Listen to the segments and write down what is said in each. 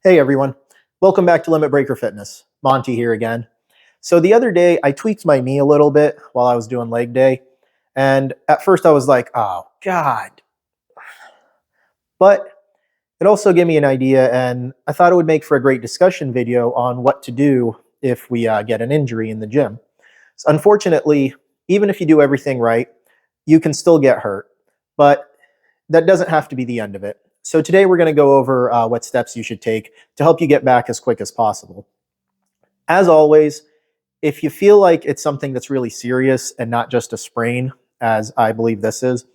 Hey everyone, welcome back to Limit Breaker Fitness. Monty here again. So the other day I tweaked my knee a little bit while I was doing leg day, and at first I was like, oh God. But it also gave me an idea, and I thought it would make for a great discussion video on what to do if we get an injury in the gym. So unfortunately, even if you do everything right, you can still get hurt, but that doesn't have to be the end of it. So today we're going to go over what steps you should take to help you get back as quick as possible. As always, if you feel like it's something that's really serious and not just a sprain, as I believe this is,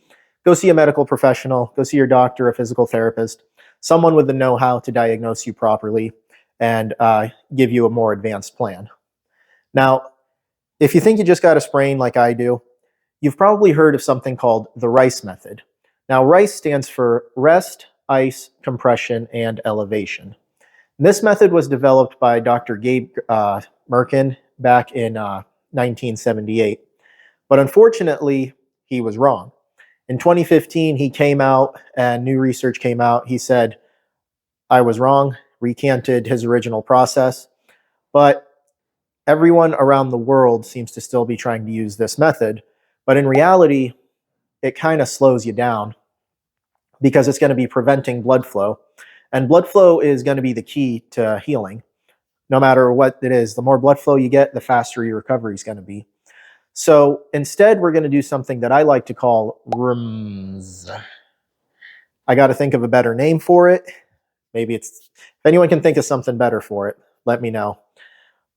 go see a medical professional, go see your doctor, a physical therapist, someone with the know-how to diagnose you properly and give you a more advanced plan. Now, if you think you just got a sprain like I do, you've probably heard of something called the R.I.C.E method. Now, R.I.C.E stands for rest, ice, compression, and elevation. This method was developed by Dr. Gabe Merkin back in 1978. But unfortunately, he was wrong. In 2015, he came out and new research came out. He said, I was wrong, recanted his original process. But everyone around the world seems to still be trying to use this method. But in reality, it kind of slows you down because it's going to be preventing blood flow. And blood flow is going to be the key to healing. No matter what it is, the more blood flow you get, the faster your recovery is going to be. So instead, we're going to do something that I like to call RIMS. I got to think of a better name for it. Maybe if anyone can think of something better for it, let me know.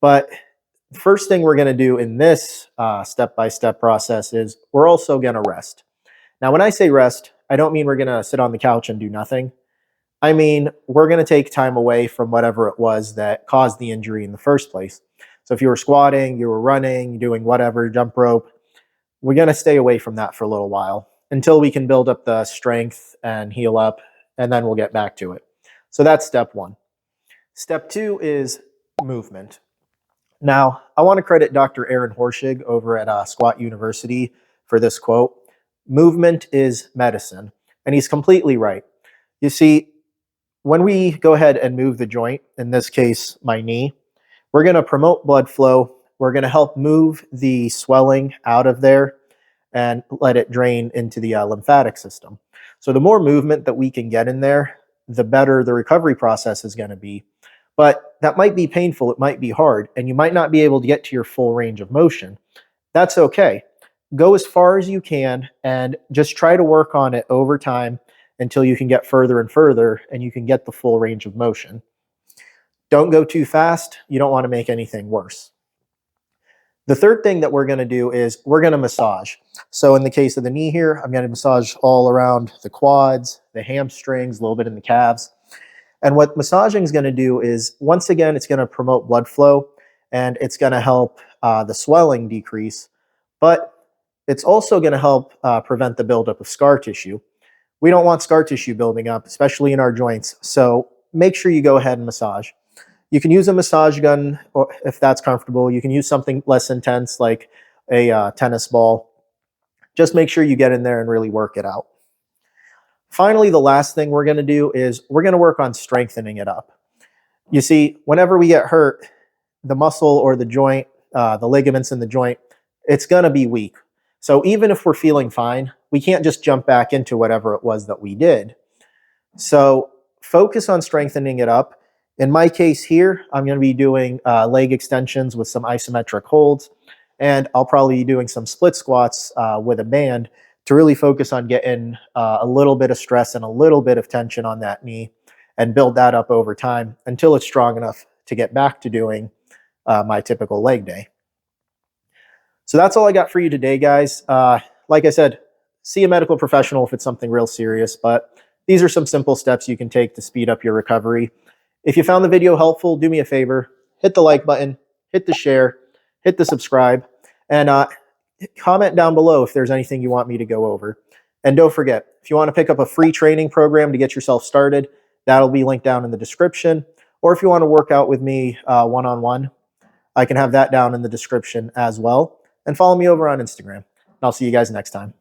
But the first thing we're going to do in this step-by-step process is we're also going to rest. Now, when I say rest, I don't mean we're going to sit on the couch and do nothing. I mean, we're going to take time away from whatever it was that caused the injury in the first place. So if you were squatting, you were running, doing whatever, jump rope, we're going to stay away from that for a little while until we can build up the strength and heal up, and then we'll get back to it. So that's step one. Step two is movement. Now, I want to credit Dr. Aaron Horschig over at Squat University for this quote. Movement is medicine. And he's completely right. You see, when we go ahead and move the joint, in this case, my knee, we're going to promote blood flow. We're going to help move the swelling out of there and let it drain into the lymphatic system. So the more movement that we can get in there, the better the recovery process is going to be. But that might be painful, it might be hard, and you might not be able to get to your full range of motion. That's okay. Go as far as you can and just try to work on it over time until you can get further and further and you can get the full range of motion. Don't go too fast. You don't want to make anything worse. The third thing that we're going to do is we're going to massage. So in the case of the knee here, I'm going to massage all around the quads, the hamstrings, a little bit in the calves. And what massaging is going to do is, once again, it's going to promote blood flow and it's going to help the swelling decrease, but it's also going to help prevent the buildup of scar tissue. We don't want scar tissue building up, especially in our joints. So make sure you go ahead and massage. You can use a massage gun if that's comfortable. You can use something less intense like a tennis ball. Just make sure you get in there and really work it out. Finally, the last thing we're going to do is we're going to work on strengthening it up. You see, whenever we get hurt, the muscle or the joint, the ligaments in the joint, it's going to be weak. So even if we're feeling fine, we can't just jump back into whatever it was that we did. So focus on strengthening it up. In my case here, I'm going to be doing leg extensions with some isometric holds, and I'll probably be doing some split squats with a band to really focus on getting a little bit of stress and a little bit of tension on that knee and build that up over time until it's strong enough to get back to doing my typical leg day. So that's all I got for you today, guys. Like I said, see a medical professional if it's something real serious, but these are some simple steps you can take to speed up your recovery. If you found the video helpful, do me a favor, hit the like button, hit the share, hit the subscribe, and comment down below if there's anything you want me to go over. And don't forget, if you want to pick up a free training program to get yourself started, that'll be linked down in the description. Or if you want to work out with me one-on-one, I can have that down in the description as well. And follow me over on Instagram. I'll see you guys next time.